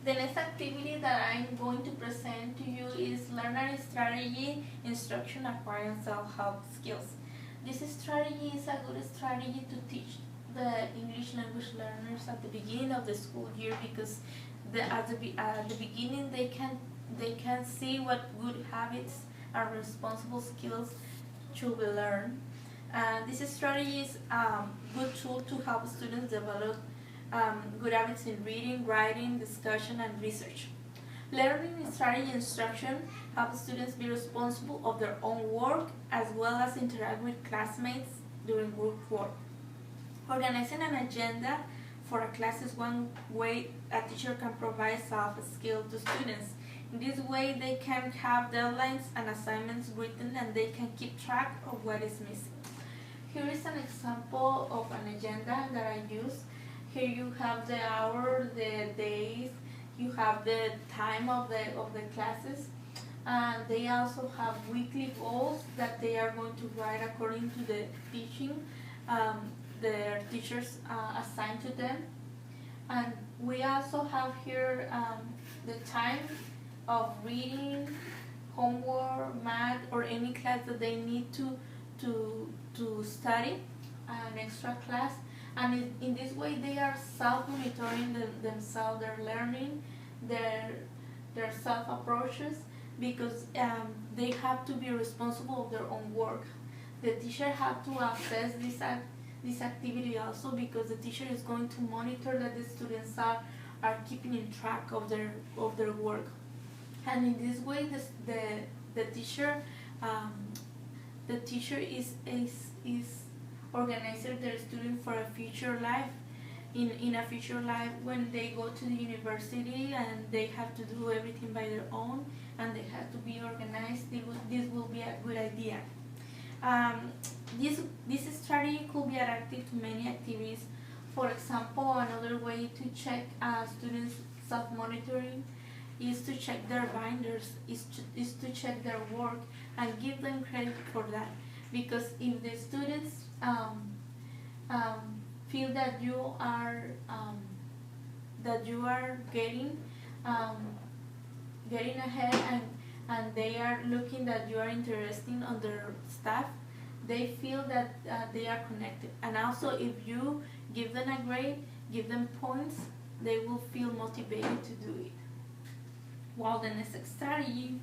The next activity that I'm going to present to you is learner strategy, instruction, acquiring self-help skills. This strategy is a good strategy to teach the English language learners at the beginning of the school year, because at the beginning they can see what good habits and responsible skills should be learned. This strategy is a good tool to help students develop good habits in reading, writing, discussion, and research. Learning strategy instruction helps students be responsible of their own work as well as interact with classmates during group work. Organizing an agenda for a class is one way a teacher can provide self-skill to students. In this way, they can have deadlines and assignments written, and they can keep track of what is missing. Here is an example of an agenda that I use. Here you have the hour, the days, you have the time of the classes. They also have weekly goals that they are going to write according to the teaching their teachers assigned to them. And we also have here the time of reading, homework, math, or any class that they need to study, an extra class. And in this way they are self-monitoring themselves, their learning, their self-approaches, because they have to be responsible of their own work. The teacher have to assess this activity also, because the teacher is going to monitor that the students are keeping in track of their work. And in this way the teacher is organizing their student for a future life. In a future life, when they go to the university and they have to do everything by their own and they have to be organized, this will be a good idea. This strategy could be adapted to many activities. For example, another way to check students' self-monitoring is to check their binders, is to check their work and give them credit for that. Because if the students feel that you are getting ahead, and they are looking that you are interested on their staff, they feel that they are connected. And also, if you give them a grade, give them points, they will feel motivated to do it. While the next strategy,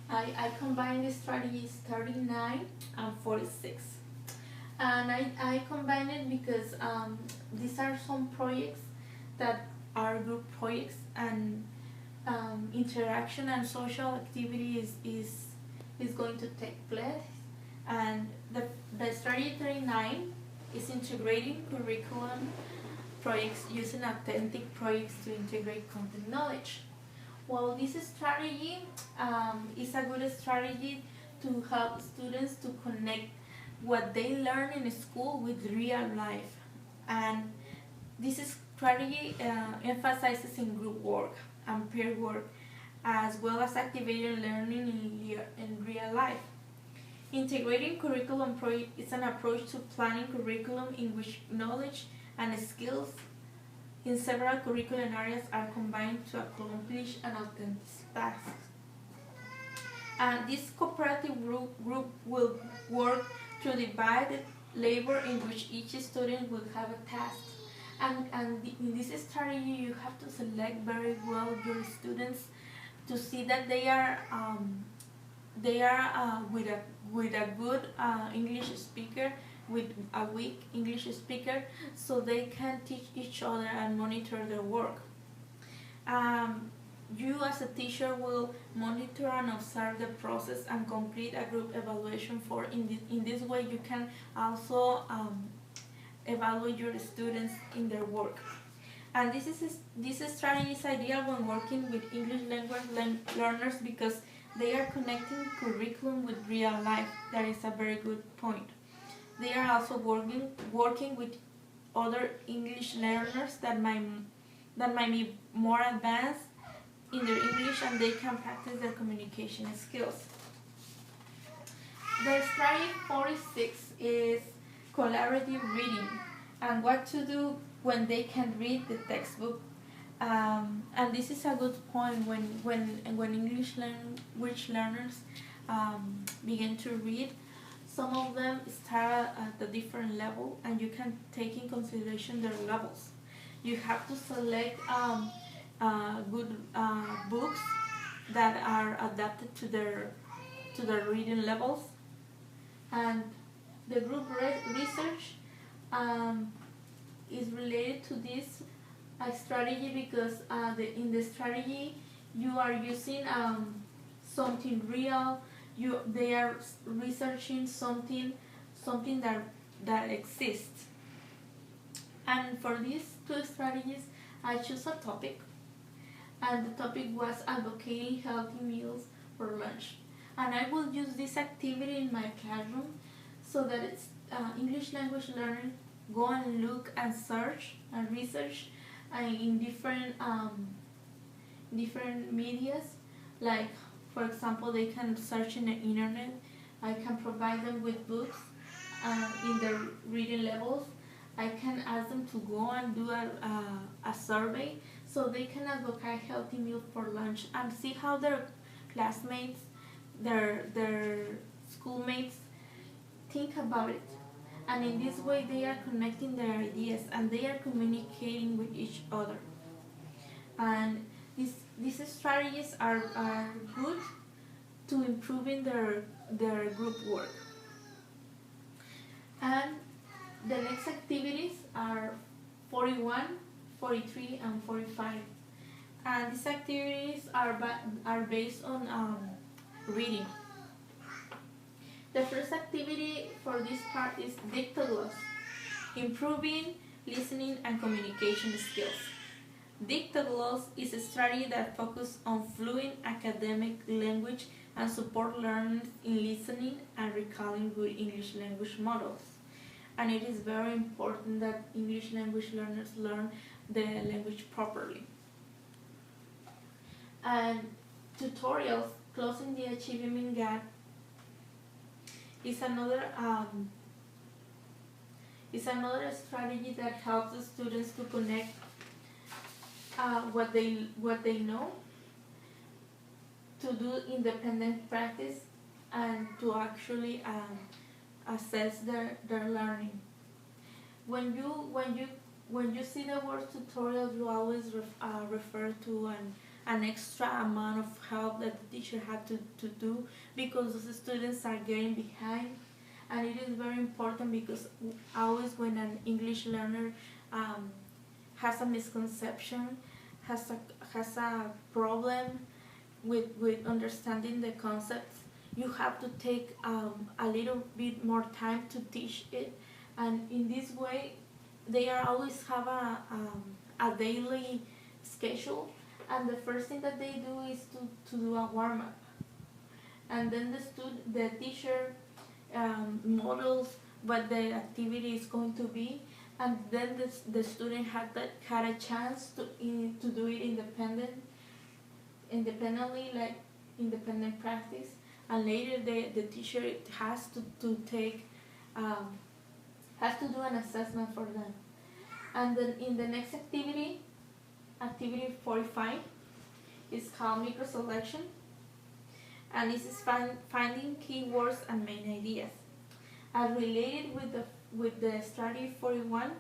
I combine the strategies 39 and 46. And I combine it because these are some projects that are group projects, and interaction and social activity is going to take place. And the strategy 39 is integrating curriculum projects using authentic projects to integrate content knowledge. Well, this strategy is a good strategy to help students to connect what they learn in school with real life. And this strategy emphasizes in group work and peer work, as well as activating learning in real life. Integrating curriculum project is an approach to planning curriculum in which knowledge and skills in several curriculum areas are combined to accomplish an authentic task. And this cooperative group will work to divide labor in which each student will have a task. And in this strategy, you have to select very well your students to see that they are with a good English speaker, with a weak English speaker, so they can teach each other and monitor their work. You as a teacher will monitor and observe the process and complete a group evaluation in this way you can also evaluate your students in their work. And this strategy is ideal when working with English language learners, because they are connecting curriculum with real life. That is a very good point. They are also working with other English learners that might be more advanced in their English, and they can practice their communication skills. The strategy 46 is collaborative reading, and what to do when they can read the textbook And this is a good point when English language learners begin to read. Some of them start at a different level, and you can take in consideration their levels. You have to select good books that are adapted to their reading levels. And the group research is related to this strategy because in the strategy you are using something real. They are researching something that exists. And for these two strategies, I chose a topic, and the topic was advocating healthy meals for lunch. And I will use this activity in my classroom so that it's English language learners go and look and search and research in different medias. Like, for example, they can search in the internet. I can provide them with books in their reading levels. I can ask them to go and do a survey so they can advocate healthy meal for lunch and see how their classmates, their schoolmates think about it. And in this way they are connecting their ideas and they are communicating with each other. And these strategies are good to improving their group work. And the next activities are 41, 43, and 45. And these activities are based on reading. The first activity for this part is dictogloss, improving listening and communication skills. Dictogloss is a strategy that focuses on fluent academic language and support learners in listening and recalling good English language models. And it is very important that English language learners learn the language properly. And tutorials, closing the achievement gap, is another strategy that helps the students to connect what they know, to do independent practice, and to actually assess their learning. When you see the word tutorial, you always refer to an extra amount of help that the teacher had to do because the students are getting behind. And it is very important because always when an English learner has a misconception, has a problem with understanding the concepts, you have to take a little bit more time to teach it. And in this way they are always have a daily schedule, and the first thing that they do is to do a warm-up, and then the teacher models what the activity is going to be, and then the student had a chance to do it independently, like independent practice. And later the teacher has to do an assessment for them. And then in the next activity 45, is called micro-selection, and this is finding keywords and main ideas. And related with the strategy 41,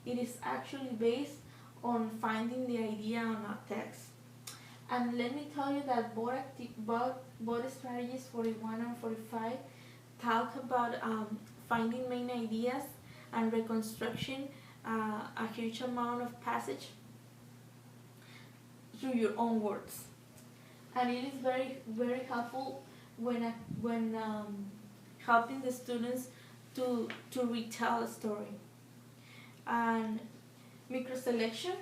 it is actually based on finding the idea on a text. And let me tell you that both strategies 41 and 45 talk about finding main ideas and reconstruction a huge amount of passage through your own words. And it is very, very helpful when helping the students to retell a story. And micro-selection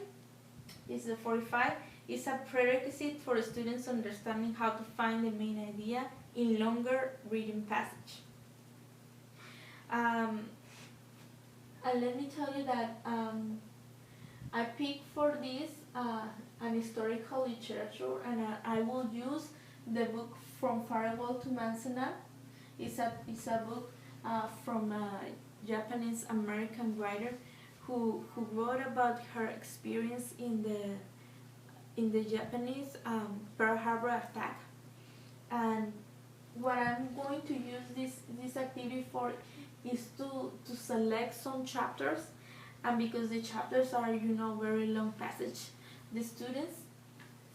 is the 45. It's a prerequisite for students understanding how to find the main idea in longer reading passage. And let me tell you that I picked for this an historical literature, and I will use the book From Farewell to Manzanar. It's a book from a Japanese American writer who wrote about her experience in the Japanese Pearl Harbor attack. And what I'm going to use this activity for is to select some chapters, and because the chapters are very long passage, the students,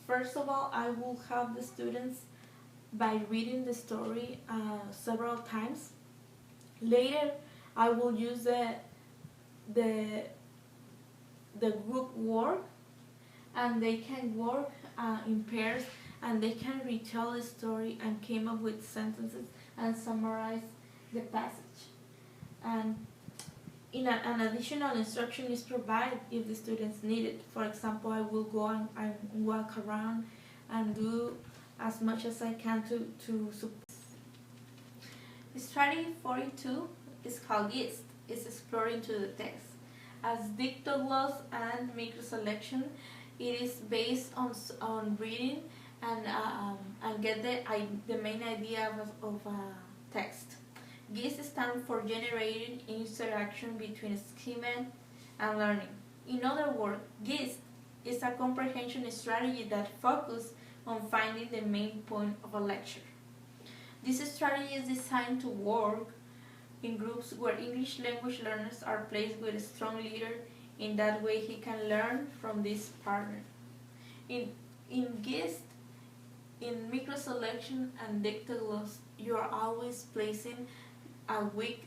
first of all, I will help the students by reading the story several times. Later I will use the group work, and they can work in pairs, and they can retell the story and came up with sentences and summarize the passage. And an additional instruction is provided if the students need it. For example, I will go and walk around and do as much as I can to support. Strategy 42 is called GIST. It's exploring to the text. As dictogloss and microselection, it is based on reading and get the main idea of text. GIST stands for generating interaction between schema and learning. In other words, GIST is a comprehension strategy that focuses on finding the main point of a lecture. This strategy is designed to work in groups where English language learners are placed with a strong leader. In that way, he can learn from this partner. In GIST, in microselection and dictogloss, you are always placing a weak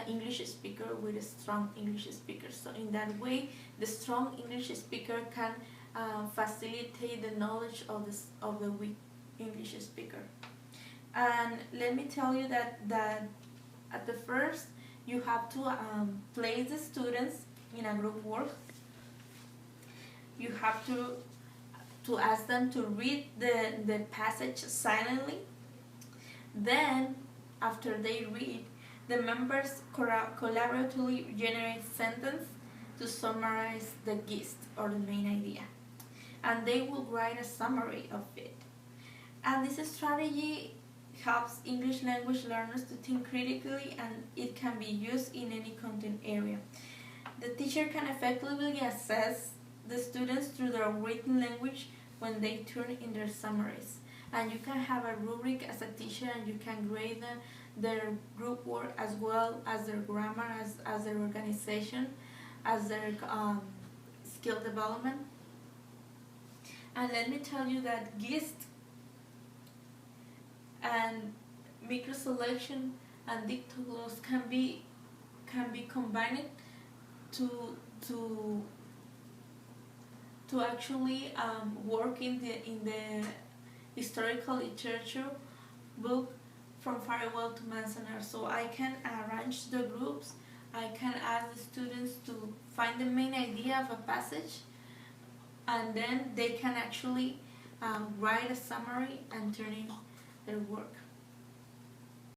English speaker with a strong English speaker. So in that way, the strong English speaker can facilitate the knowledge of the weak English speaker. And let me tell you that at the first, you have to place the students in a group work. You have to ask them to read the passage silently. Then, after they read, the members collaboratively generate sentences to summarize the gist or the main idea. And they will write a summary of it. And this strategy helps English language learners to think critically, and it can be used in any content area. The teacher can effectively assess the students through their written language when they turn in their summaries. And you can have a rubric as a teacher, and you can grade their group work as well as their grammar, as their organization, as their skill development. And let me tell you that GIST and microselection and dictogloss can be combined to actually work in the historical literature book From Farewell to Manzanar. So I can arrange the groups. I can ask the students to find the main idea of a passage, and then they can actually write a summary and turn in their work.